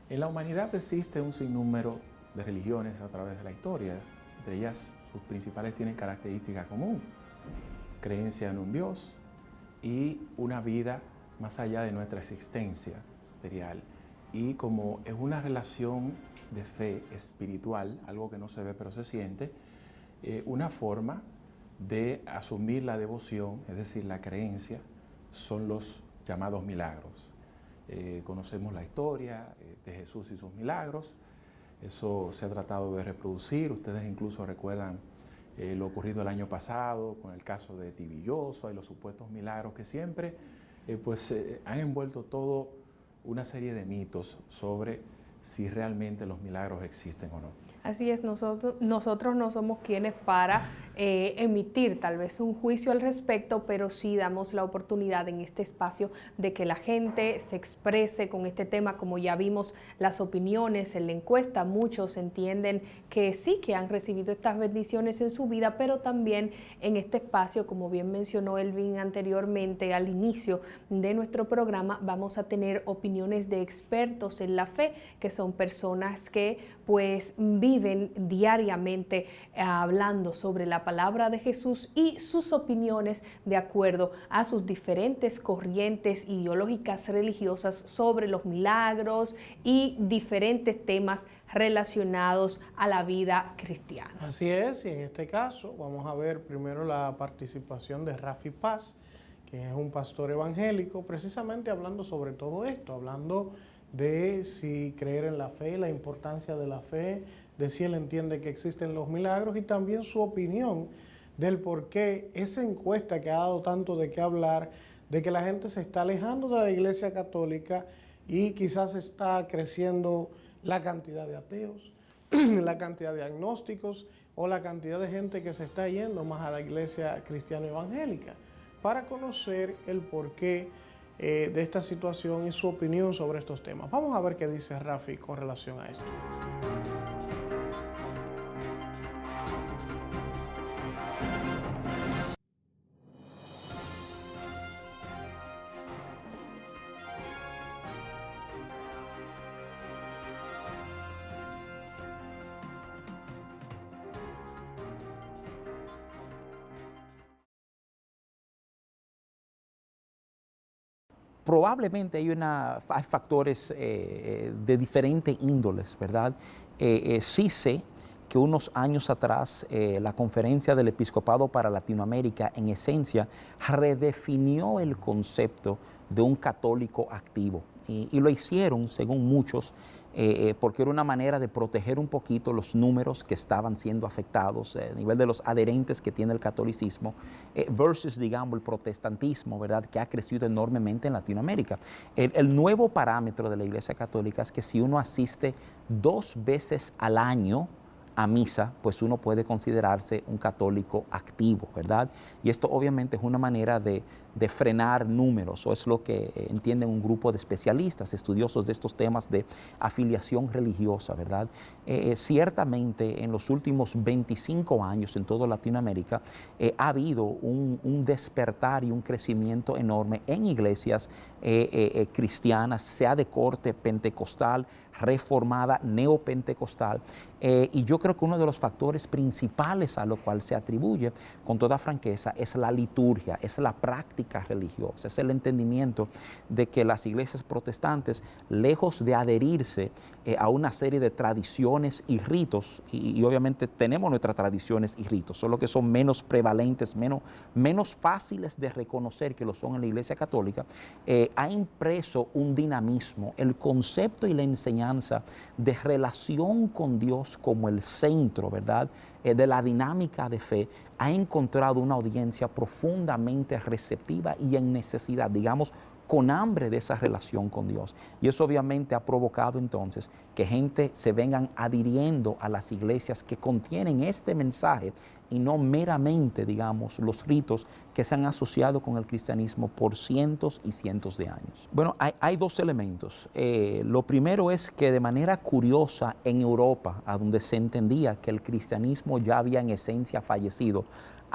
En la humanidad existe un sinnúmero de religiones a través de la historia. Entre ellas, sus principales tienen características comunes: creencia en un Dios y una vida más allá de nuestra existencia material. Y como es una relación de fe espiritual, algo que no se ve pero se siente, una forma de asumir la devoción, es decir, la creencia, son los llamados milagros. Conocemos la historia de Jesús y sus milagros. Eso se ha tratado de reproducir. Ustedes incluso recuerdan lo ocurrido el año pasado con el caso de Tibilloso y los supuestos milagros que siempre han envuelto todo una serie de mitos sobre si realmente los milagros existen o no. Así es, nosotros no somos quienes para emitir tal vez un juicio al respecto, pero sí damos la oportunidad en este espacio de que la gente se exprese con este tema. Como ya vimos las opiniones en la encuesta, muchos entienden que sí, que han recibido estas bendiciones en su vida, pero también en este espacio, como bien mencionó Elvin anteriormente al inicio de nuestro programa, vamos a tener opiniones de expertos en la fe, que son personas que pues viven diariamente hablando sobre la palabra de Jesús y sus opiniones de acuerdo a sus diferentes corrientes ideológicas religiosas sobre los milagros y diferentes temas relacionados a la vida cristiana. Así es, y en este caso vamos a ver primero la participación de Rafi Paz, que es un pastor evangélico, precisamente hablando sobre todo esto, hablando de si creer en la fe, la importancia de la fe, de si él entiende que existen los milagros y también su opinión del por qué esa encuesta que ha dado tanto de qué hablar, de que la gente se está alejando de la Iglesia Católica y quizás está creciendo la cantidad de ateos, la cantidad de agnósticos o la cantidad de gente que se está yendo más a la Iglesia cristiana evangélica, para conocer el porqué de esta situación y su opinión sobre estos temas. Vamos a ver qué dice Rafi con relación a esto. Probablemente hay factores de diferentes índoles, ¿verdad? Sí sé que unos años atrás la Conferencia del Episcopado para Latinoamérica, en esencia, redefinió el concepto de un católico activo. Y lo hicieron, según muchos, porque era una manera de proteger un poquito los números que estaban siendo afectados a nivel de los adherentes que tiene el catolicismo versus, digamos, el protestantismo, ¿verdad?, que ha crecido enormemente en Latinoamérica. El nuevo parámetro de la Iglesia Católica es que si uno asiste 2 veces al año a misa, pues uno puede considerarse un católico activo, ¿verdad? Y esto obviamente es una manera de frenar números, o es lo que entienden un grupo de especialistas, estudiosos de estos temas de afiliación religiosa, ¿verdad? Ciertamente en los últimos 25 años en toda Latinoamérica ha habido un despertar y un crecimiento enorme en iglesias cristianas, sea de corte pentecostal, reformada, neopentecostal, y yo creo que uno de los factores principales a lo cual se atribuye, con toda franqueza, es la liturgia, es la práctica religiosa, es el entendimiento de que las iglesias protestantes, lejos de adherirse a una serie de tradiciones y ritos, y obviamente tenemos nuestras tradiciones y ritos, solo que son menos prevalentes, menos fáciles de reconocer que lo son en la Iglesia Católica, ha impreso un dinamismo, el concepto y la enseñanza de relación con Dios como el centro, ¿verdad?, de la dinámica de fe, ha encontrado una audiencia profundamente receptiva y en necesidad, digamos, con hambre de esa relación con Dios. Y eso obviamente ha provocado entonces que gente se vengan adhiriendo a las iglesias que contienen este mensaje y no meramente, digamos, los ritos que se han asociado con el cristianismo por cientos y cientos de años. Bueno, hay 2 elementos. Lo primero es que de manera curiosa en Europa, a donde se entendía que el cristianismo ya había en esencia fallecido,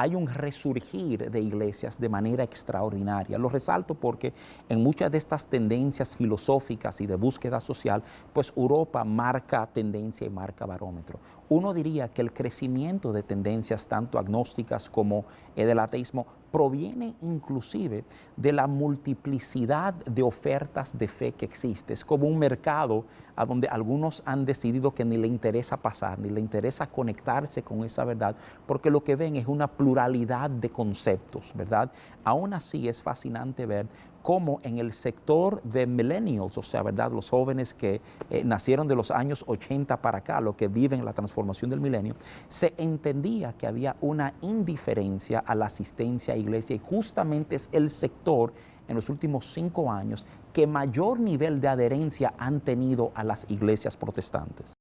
hay un resurgir de iglesias de manera extraordinaria. Lo resalto porque en muchas de estas tendencias filosóficas y de búsqueda social, pues Europa marca tendencia y marca barómetro. Uno diría que el crecimiento de tendencias tanto agnósticas como del ateísmo proviene inclusive de la multiplicidad de ofertas de fe que existe. Es como un mercado a donde algunos han decidido que ni le interesa pasar, ni le interesa conectarse con esa verdad, porque lo que ven es una pluralidad de conceptos, ¿verdad? Aún así es fascinante ver cómo en el sector de millennials, o sea, ¿verdad?, los jóvenes que nacieron de los años 80 para acá, los que viven la transformación del milenio, se entendía que había una indiferencia a la asistencia a iglesia, y justamente es el sector en los últimos 5 años que mayor nivel de adherencia han tenido a las iglesias protestantes.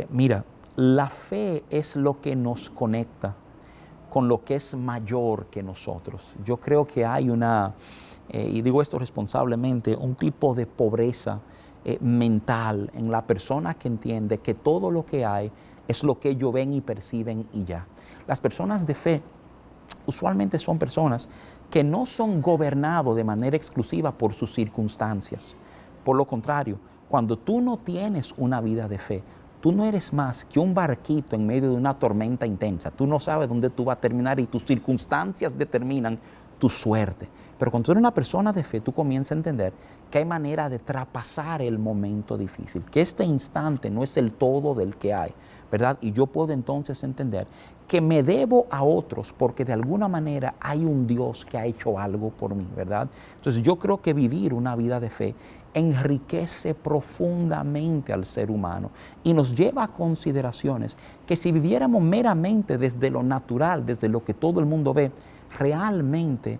Mira, la fe es lo que nos conecta con lo que es mayor que nosotros. Yo creo que hay una, y digo esto responsablemente, un tipo de pobreza mental en la persona que entiende que todo lo que hay es lo que ellos ven y perciben y ya. Las personas de fe usualmente son personas que no son gobernados de manera exclusiva por sus circunstancias. Por lo contrario, cuando tú no tienes una vida de fe, tú no eres más que un barquito en medio de una tormenta intensa. Tú no sabes dónde tú vas a terminar y tus circunstancias determinan tu suerte. Pero cuando tú eres una persona de fe, tú comienzas a entender que hay manera de traspasar el momento difícil, que este instante no es el todo del que hay, ¿verdad? Y yo puedo entonces entender que me debo a otros porque de alguna manera hay un Dios que ha hecho algo por mí, ¿verdad? Entonces yo creo que vivir una vida de fe enriquece profundamente al ser humano y nos lleva a consideraciones que si viviéramos meramente desde lo natural, desde lo que todo el mundo ve, realmente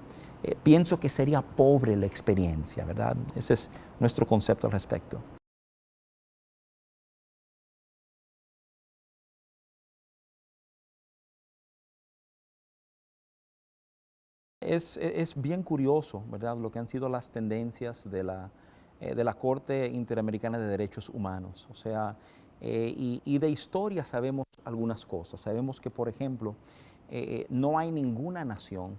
pienso que sería pobre la experiencia, ¿verdad? Ese es nuestro concepto al respecto. Es bien curioso, ¿verdad?, lo que han sido las tendencias de la Corte Interamericana de Derechos Humanos. O sea, y de historia sabemos algunas cosas. Sabemos que, por ejemplo, no hay ninguna nación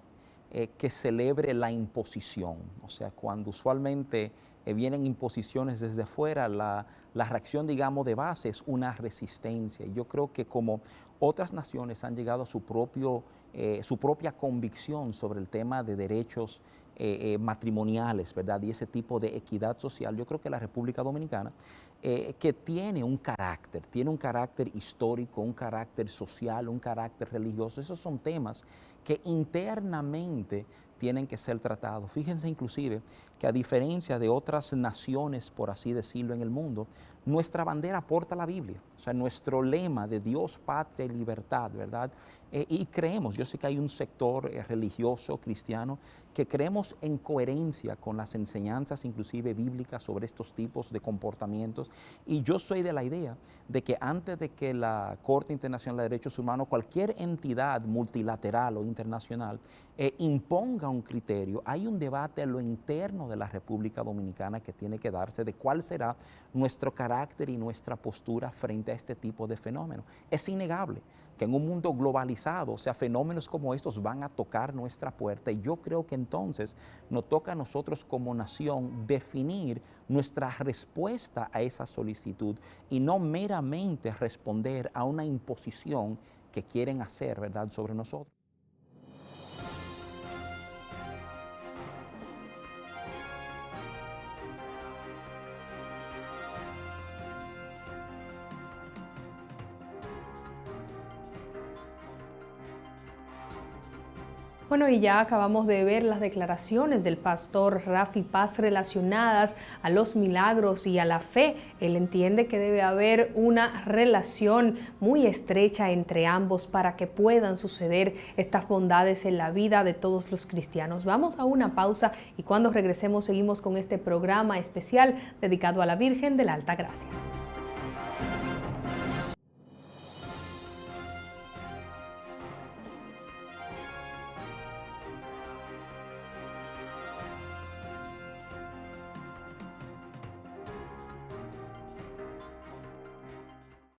que celebre la imposición. O sea, cuando usualmente vienen imposiciones desde afuera, la reacción, digamos, de base es una resistencia. Y yo creo que como otras naciones han llegado a su propia convicción sobre el tema de derechos matrimoniales, ¿verdad?, y ese tipo de equidad social, yo creo que la República Dominicana, que tiene un carácter histórico, un carácter social, un carácter religioso, esos son temas que internamente tienen que ser tratados. Fíjense inclusive que a diferencia de otras naciones, por así decirlo, en el mundo, nuestra bandera porta la Biblia, o sea, nuestro lema de Dios, patria y libertad, ¿verdad? Y creemos, yo sé que hay un sector religioso, cristiano, que creemos en coherencia con las enseñanzas inclusive bíblicas sobre estos tipos de comportamientos, y yo soy de la idea de que antes de que la Corte Internacional de Derechos Humanos, cualquier entidad multilateral o internacional, imponga un criterio, hay un debate a lo interno de la República Dominicana que tiene que darse de cuál será nuestro carácter y nuestra postura frente a este tipo de fenómenos. Es innegable que en un mundo globalizado, o sea, fenómenos como estos van a tocar nuestra puerta, y yo creo que entonces nos toca a nosotros como nación definir nuestra respuesta a esa solicitud y no meramente responder a una imposición que quieren hacer, ¿verdad?, sobre nosotros. Bueno, y ya acabamos de ver las declaraciones del pastor Rafi Paz relacionadas a los milagros y a la fe. Él entiende que debe haber una relación muy estrecha entre ambos para que puedan suceder estas bondades en la vida de todos los cristianos. Vamos a una pausa y cuando regresemos seguimos con este programa especial dedicado a la Virgen de la Alta Gracia.